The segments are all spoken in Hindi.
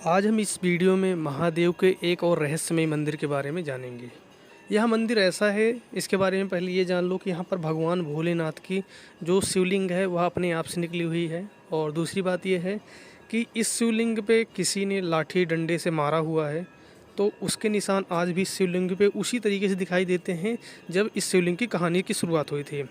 आज हम इस वीडियो में महादेव के एक और रहस्यमय मंदिर के बारे में जानेंगे। यह मंदिर ऐसा है, इसके बारे में पहले ये जान लो कि यहाँ पर भगवान भोलेनाथ की जो शिवलिंग है वह अपने आप से निकली हुई है। और दूसरी बात यह है कि इस शिवलिंग पे किसी ने लाठी डंडे से मारा हुआ है, तो उसके निशान आज भी इस शिवलिंग पे उसी तरीके से दिखाई देते हैं जब इस शिवलिंग की कहानी की शुरुआत हुई थी।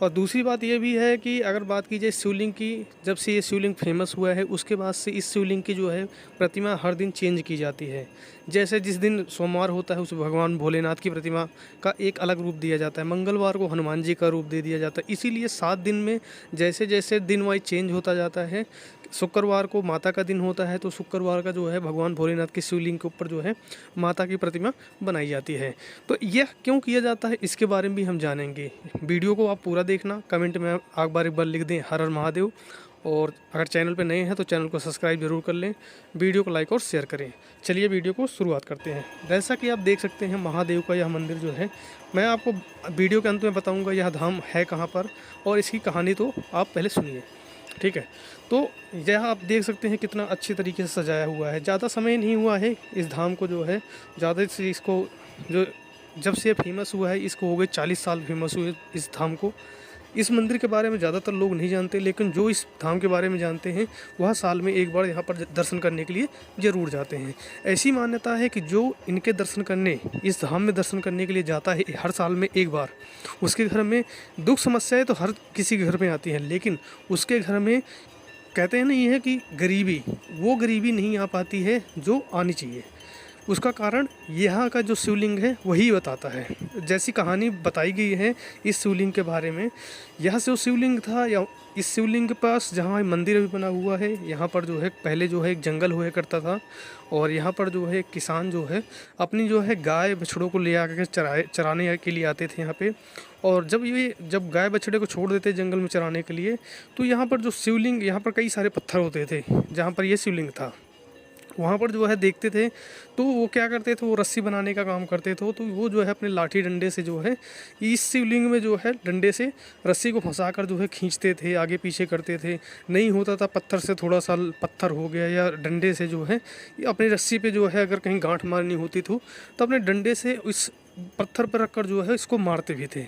और दूसरी बात ये भी है कि अगर बात की जाए शिवलिंग की, जब से ये शिवलिंग फेमस हुआ है उसके बाद से इस शिवलिंग की जो है प्रतिमा हर दिन चेंज की जाती है। जैसे जिस दिन सोमवार होता है उस भगवान भोलेनाथ की प्रतिमा का एक अलग रूप दिया जाता है, मंगलवार को हनुमान जी का रूप दे दिया जाता है। इसीलिए 7 दिन में जैसे जैसे दिन वाइज चेंज होता जाता है, शुक्रवार को माता का दिन होता है तो शुक्रवार का जो है भगवान भोलेनाथ की शिवलिंग के ऊपर जो है माता की प्रतिमा बनाई जाती है। तो यह क्यों किया जाता है इसके बारे में भी हम जानेंगे। वीडियो को आप पूरा देखना, कमेंट में एक बार लिख दें हर हर महादेव। और अगर चैनल पे नए हैं तो चैनल को सब्सक्राइब जरूर कर लें, वीडियो को लाइक और शेयर करें। चलिए वीडियो को शुरुआत करते हैं। जैसा कि आप देख सकते हैं महादेव का यह मंदिर जो है, मैं आपको वीडियो के अंत में बताऊंगा यह धाम है कहाँ पर और इसकी कहानी तो आप पहले सुनिए, ठीक है। तो यह आप देख सकते हैं कितना अच्छे तरीके से सजाया हुआ है। ज़्यादा समय नहीं हुआ है इस धाम को जो है, ज़्यादा से इसको जो जब से फेमस हुआ है इसको हो गए 40 साल फेमस हुए इस धाम को। इस मंदिर के बारे में ज़्यादातर लोग नहीं जानते, लेकिन जो इस धाम के बारे में जानते हैं वह साल में एक बार यहाँ पर दर्शन करने के लिए ज़रूर जाते हैं। ऐसी मान्यता है कि जो इनके दर्शन करने, इस धाम में दर्शन करने के लिए जाता है हर साल में एक बार, उसके घर में दुख समस्याएं तो हर किसी के घर में आती हैं, लेकिन उसके घर में कहते हैं ना ये है कि गरीबी, वो गरीबी नहीं आ पाती है जो आनी चाहिए। उसका कारण यहाँ का जो शिवलिंग है वही बताता है। जैसी कहानी बताई गई है इस शिवलिंग के बारे में, यह जो शिवलिंग था या इस शिवलिंग के पास जहाँ मंदिर भी बना हुआ है, यहाँ पर जो है पहले जो है एक जंगल हुआ करता था। और यहाँ पर जो है किसान जो है अपनी जो है गाय बछड़ों को ले आकर चराने के लिए आते थे यहाँ पे। और जब गाय बछड़े को छोड़ देते जंगल में चराने के लिए, तो यहाँ पर जो शिवलिंग, यहाँ पर कई सारे पत्थर होते थे जहाँ पर ये शिवलिंग था, वहाँ पर जो है देखते थे तो वो क्या करते थे, वो रस्सी बनाने का काम करते थे। तो वो जो है अपने लाठी डंडे से जो है इस शिवलिंग में जो है डंडे से रस्सी को फंसाकर जो है खींचते थे, आगे पीछे करते थे। नहीं होता था पत्थर से, थोड़ा सा पत्थर हो गया या डंडे से जो है अपनी रस्सी पे जो है अगर कहीं गांठ मारनी होती तो अपने डंडे से इस पत्थर पर रखकर जो है इसको मारते भी थे।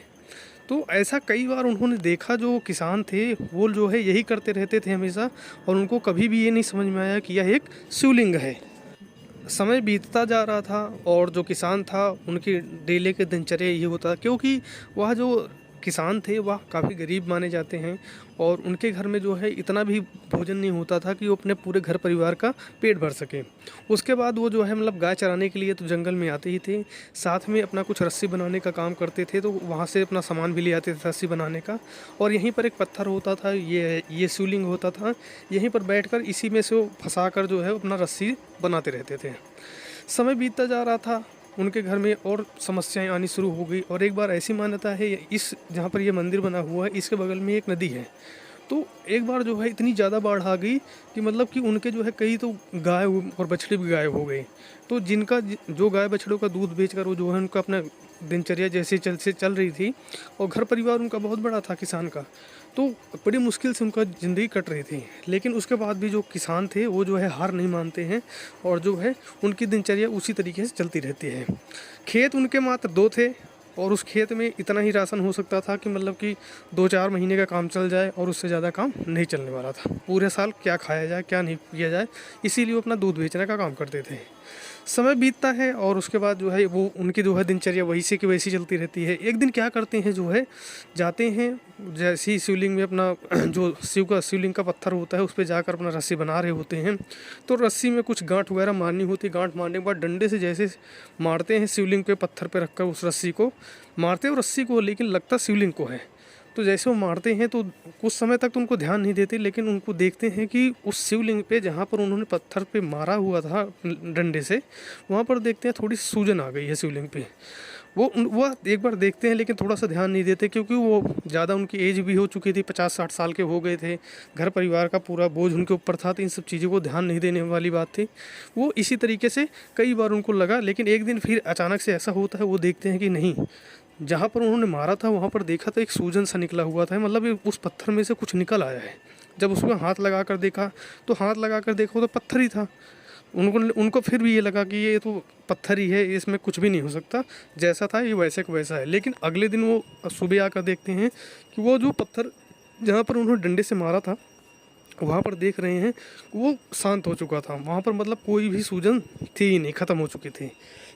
तो ऐसा कई बार उन्होंने देखा, जो किसान थे वो जो है यही करते रहते थे हमेशा, और उनको कभी भी ये नहीं समझ में आया कि यह एक शिवलिंग है। समय बीतता जा रहा था और जो किसान था उनकी डेली के दिनचर्या ये होता था, क्योंकि वह जो किसान थे वह काफ़ी गरीब माने जाते हैं और उनके घर में जो है इतना भी भोजन नहीं होता था कि वो अपने पूरे घर परिवार का पेट भर सके। उसके बाद वो जो है मतलब गाय चराने के लिए तो जंगल में आते ही थे, साथ में अपना कुछ रस्सी बनाने का काम करते थे, तो वहाँ से अपना सामान भी ले आते थे रस्सी बनाने का। और यहीं पर एक पत्थर होता था, ये शिवलिंग होता था, यहीं पर बैठकर इसी में से वो फंसा कर जो है अपना रस्सी बनाते रहते थे। समय बीतता जा रहा था, उनके घर में और समस्याएं आनी शुरू हो गई। और एक बार ऐसी मान्यता है, इस जहाँ पर ये मंदिर बना हुआ है इसके बगल में एक नदी है। तो एक बार जो है इतनी ज़्यादा बाढ़ आ गई कि मतलब कि उनके जो है कई तो गाय और बछड़े भी गायब हो गए। तो जिनका जो गाय बछड़ों का दूध बेचकर वो जो है उनका अपना दिनचर्या जैसे चल रही थी, और घर परिवार उनका बहुत बड़ा था किसान का, तो बड़ी मुश्किल से उनका ज़िंदगी कट रही थी। लेकिन उसके बाद भी जो किसान थे वो जो है हार नहीं मानते हैं और जो है उनकी दिनचर्या उसी तरीके से चलती रहती है। खेत उनके मात्र 2 थे और उस खेत में इतना ही राशन हो सकता था कि मतलब कि 2-4 महीने का काम चल जाए, और उससे ज़्यादा काम नहीं चलने वाला था। पूरे साल क्या खाया जाए क्या नहीं पिया जाए, इसीलिए वो अपना दूध बेचने का काम करते थे। समय बीतता है और उसके बाद जो है वो उनकी जो है दिनचर्या वैसे की वैसी चलती रहती है। एक दिन क्या करते हैं, जो है जाते हैं जैसे ही शिवलिंग में अपना जो शिवलिंग का पत्थर होता है उस पर जाकर अपना रस्सी बना रहे होते हैं। तो रस्सी में कुछ गांठ वगैरह मारनी होती है, गांठ मारने के बाद डंडे से जैसे मारते हैं शिवलिंग पे, पत्थर पे रखकर उस रस्सी को मारते हैं, और रस्सी को लेकिन लगता शिवलिंग को है। तो जैसे वो मारते हैं तो कुछ समय तक तो उनको ध्यान नहीं देते, लेकिन उनको देखते हैं कि उस शिवलिंग पे जहाँ पर उन्होंने पत्थर पे मारा हुआ था डंडे से, वहाँ पर देखते हैं थोड़ी सूजन आ गई है शिवलिंग पे। वो एक बार देखते हैं लेकिन थोड़ा सा ध्यान नहीं देते, क्योंकि वो ज़्यादा उनकी एज भी हो चुकी थी, 50-60 साल के हो गए थे, घर परिवार का पूरा बोझ उनके ऊपर था, तो इन सब चीज़ों को ध्यान नहीं देने वाली बात थी। वो इसी तरीके से कई बार उनको लगा, लेकिन एक दिन फिर अचानक से ऐसा होता है, वो देखते हैं कि नहीं, जहाँ पर उन्होंने मारा था वहाँ पर देखा तो एक सूजन सा निकला हुआ था, मतलब उस पत्थर में से कुछ निकल आया है। जब उसमें हाथ लगा कर देखा तो पत्थर ही था। उनको उनको फिर भी ये लगा कि ये तो पत्थर ही है, इसमें कुछ भी नहीं हो सकता, जैसा था ये वैसे का वैसा है। लेकिन अगले दिन वो सुबह आकर देखते हैं कि वो जो पत्थर जहाँ पर उन्होंने डंडे से मारा था, वहाँ पर देख रहे हैं वो शांत हो चुका था। वहाँ पर मतलब कोई भी सूजन थी ही नहीं, ख़त्म हो चुकी थी।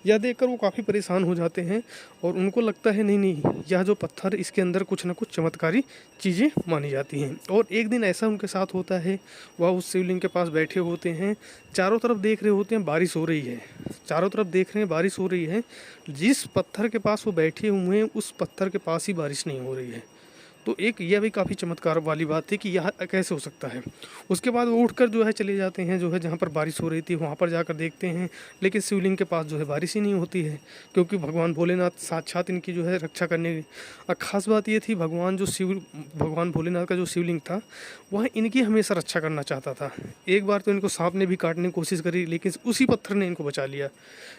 यह देखकर वो काफ़ी परेशान हो जाते हैं और उनको लगता है नहीं नहीं, यह जो पत्थर इसके अंदर कुछ ना कुछ चमत्कारी चीज़ें मानी जाती हैं। और एक दिन ऐसा उनके साथ होता है, वह उस शिवलिंग के पास बैठे होते हैं, चारों तरफ देख रहे होते हैं, बारिश हो रही है, चारों तरफ देख रहे हैं बारिश हो रही है। जिस पत्थर के पास वो बैठे हुए हैं उस पत्थर के पास ही बारिश नहीं हो रही है। तो एक यह भी काफ़ी चमत्कार वाली बात थी कि यह कैसे हो सकता है। उसके बाद वो उठकर जो है चले जाते हैं, जो है जहाँ पर बारिश हो रही थी वहाँ पर जाकर देखते हैं, लेकिन शिवलिंग के पास जो है बारिश ही नहीं होती है, क्योंकि भगवान भोलेनाथ साक्षात इनकी जो है रक्षा करने की। खास बात ये थी, भगवान भोलेनाथ का जो शिवलिंग था वह इनकी हमेशा रक्षा करना चाहता था। एक बार तो इनको सांप ने भी काटने की कोशिश करी, लेकिन उसी पत्थर ने इनको बचा लिया।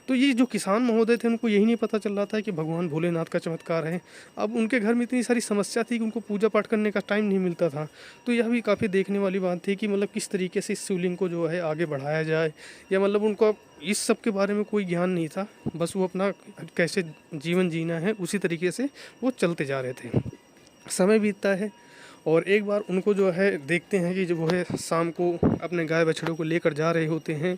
तो ये जो किसान महोदय थे उनको यही नहीं पता चल रहा था कि भगवान भोलेनाथ का चमत्कार है। अब उनके घर में इतनी सारी समस्या थी कि उनको पूजा पाठ करने का टाइम नहीं मिलता था। तो यह भी काफ़ी देखने वाली बात थी कि मतलब किस तरीके से इस शिवलिंग को जो है आगे बढ़ाया जाए, या मतलब उनको इस सब के बारे में कोई ज्ञान नहीं था। बस वो अपना कैसे जीवन जीना है उसी तरीके से वो चलते जा रहे थे। समय बीतता है और एक बार उनको जो है देखते हैं कि जब वो है शाम को अपने गाय बछड़ों को लेकर जा रहे होते हैं,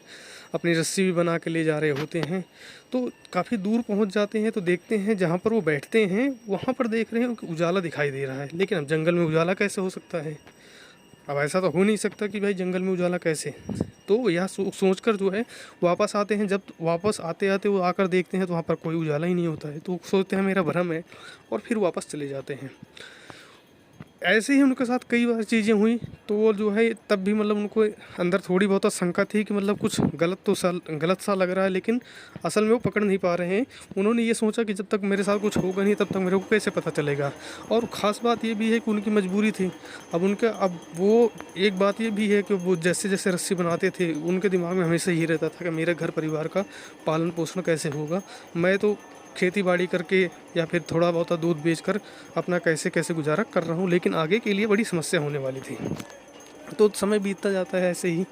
अपनी रस्सी भी बना के ले जा रहे होते हैं। तो काफ़ी दूर पहुंच जाते हैं तो देखते हैं जहां पर वो बैठते हैं वहां पर देख रहे हैं कि उजाला दिखाई दे रहा है। लेकिन अब जंगल में उजाला कैसे हो सकता है? अब ऐसा तो हो नहीं सकता कि भाई जंगल में उजाला कैसे। तो यह सोच कर जो है वापस आते हैं। जब वापस आते आते वो आकर देखते हैं तो वहाँ पर कोई उजाला ही नहीं होता है। तो सोचते हैं मेरा भ्रम है और फिर वापस चले जाते हैं। ऐसे ही उनके साथ कई बार चीज़ें हुई। तो वो जो है तब भी मतलब उनको अंदर थोड़ी बहुत शंका थी कि मतलब कुछ गलत सा लग रहा है, लेकिन असल में वो पकड़ नहीं पा रहे हैं। उन्होंने ये सोचा कि जब तक मेरे साथ कुछ होगा नहीं तब तक मेरे को कैसे पता चलेगा। और ख़ास बात ये भी है कि उनकी मजबूरी थी। अब वो एक बात ये भी है कि वो जैसे जैसे रस्सी बनाते थे उनके दिमाग में हमेशा ये रहता था कि मेरे घर परिवार का पालन पोषण कैसे होगा। मैं तो खेती बाड़ी करके या फिर थोड़ा बहुत दूध बेचकर अपना कैसे कैसे गुजारा कर रहा हूँ, लेकिन आगे के लिए बड़ी समस्या होने वाली थी। तो समय बीतता जाता है ऐसे ही।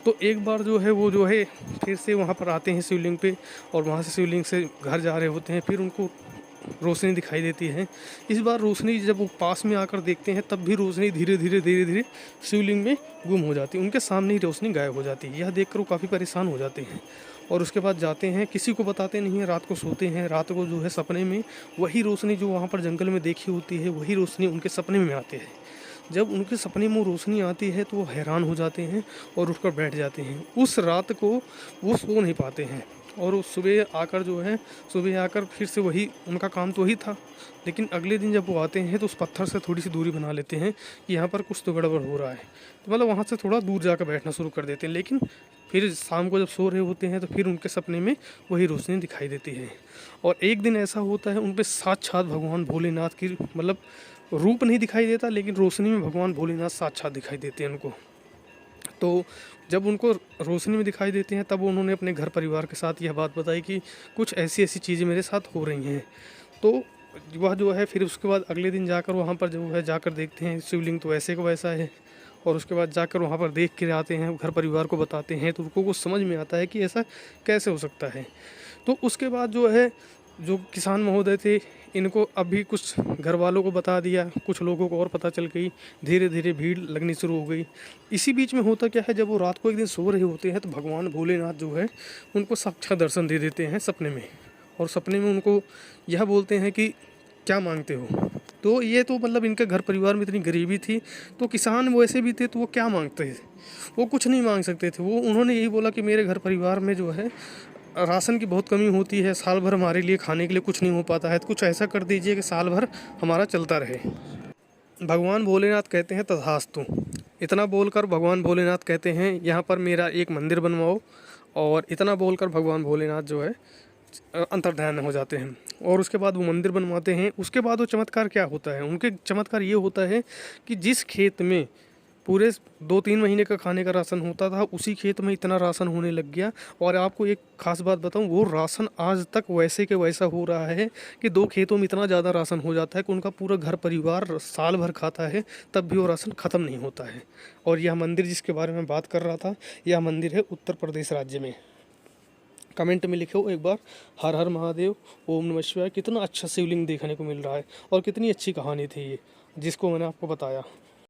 तो एक बार जो है वो जो है फिर से वहाँ पर आते हैं शिवलिंग पे, और वहाँ से शिवलिंग से घर जा रहे होते हैं। फिर उनको रोशनी दिखाई देती है। इस बार रोशनी जब वो पास में आकर देखते हैं तब भी रोशनी धीरे धीरे शिवलिंग में गुम हो जाती है। उनके सामने ही रोशनी गायब हो जाती है। यह देखकर वो काफ़ी परेशान हो जाते हैं और उसके बाद जाते हैं, किसी को बताते नहीं हैं, रात को सोते हैं। रात को जो है सपने में वही रोशनी जो वहाँ पर जंगल में देखी होती है वही रोशनी उनके सपने में आती है। जब उनके सपने में रोशनी आती है तो वो हैरान हो जाते हैं और उठकर बैठ जाते हैं। उस रात को वो सो नहीं पाते हैं और सुबह आकर फिर से वही उनका काम तो वही था। लेकिन अगले दिन जब वो आते हैं तो उस पत्थर से थोड़ी सी दूरी बना लेते हैं कि यहाँ पर कुछ तो गड़बड़ हो रहा है। तो मतलब वहाँ से थोड़ा दूर जाकर बैठना शुरू कर देते हैं। लेकिन फिर शाम को जब सो रहे होते हैं तो फिर उनके सपने में वही रोशनी दिखाई देती है। और एक दिन ऐसा होता है उन पर साक्षात भगवान भोलेनाथ की मतलब रूप नहीं दिखाई देता, लेकिन रोशनी में भगवान भोलेनाथ साक्षात दिखाई देते हैं उनको। तो जब उनको रोशनी में दिखाई देते हैं तब उन्होंने अपने घर परिवार के साथ यह बात बताई कि कुछ ऐसी ऐसी चीज़ें मेरे साथ हो रही हैं। तो वह जो है फिर उसके बाद अगले दिन जाकर वहाँ पर जो है जाकर देखते हैं शिवलिंग तो ऐसे का वैसा है। और उसके बाद जाकर वहाँ पर देख के आते हैं, घर परिवार को बताते हैं तो उनको कुछ समझ में आता है कि ऐसा कैसे हो सकता है। तो उसके बाद जो है जो किसान महोदय थे इनको अभी कुछ घर वालों को बता दिया, कुछ लोगों को और पता चल गई, धीरे धीरे भीड़ लगनी शुरू हो गई। इसी बीच में होता क्या है, जब वो रात को एक दिन सो रहे होते हैं तो भगवान भोलेनाथ जो है उनको साक्षात दर्शन दे देते हैं सपने में। और सपने में उनको यह बोलते हैं कि क्या मांगते हो। तो ये तो मतलब इनके घर परिवार में इतनी गरीबी थी तो किसान वो ऐसे भी थे तो वो क्या मांगते थे, वो कुछ नहीं मांग सकते थे। वो उन्होंने यही बोला कि मेरे घर परिवार में जो है राशन की बहुत कमी होती है, साल भर हमारे लिए खाने के लिए कुछ नहीं हो पाता है, तो कुछ ऐसा कर दीजिए कि साल भर हमारा चलता रहे। भगवान भोलेनाथ कहते हैं तथास्तु। इतना बोलकर भगवान भोलेनाथ कहते हैं यहाँ पर मेरा एक मंदिर बनवाओ। और इतना बोलकर भगवान भोलेनाथ जो है अंतर्ध्यान हो जाते हैं और उसके बाद वो मंदिर बनवाते हैं। उसके बाद वो चमत्कार क्या होता है, उनके चमत्कार ये होता है कि जिस खेत में पूरे 2-3 महीने का खाने का राशन होता था, उसी खेत में इतना राशन होने लग गया। और आपको एक खास बात बताऊं, वो राशन आज तक वैसे के वैसा हो रहा है कि 2 खेतों में इतना ज़्यादा राशन हो जाता है कि उनका पूरा घर परिवार साल भर खाता है, तब भी वो राशन ख़त्म नहीं होता है। और यह मंदिर जिसके बारे में बात कर रहा था, यह मंदिर है उत्तर प्रदेश राज्य में। कमेंट में लिखो एक बार, हर हर महादेव, ओम नमः शिवाय। कितना अच्छा शिवलिंग देखने को मिल रहा है और कितनी अच्छी कहानी थी ये, जिसको मैंने आपको बताया।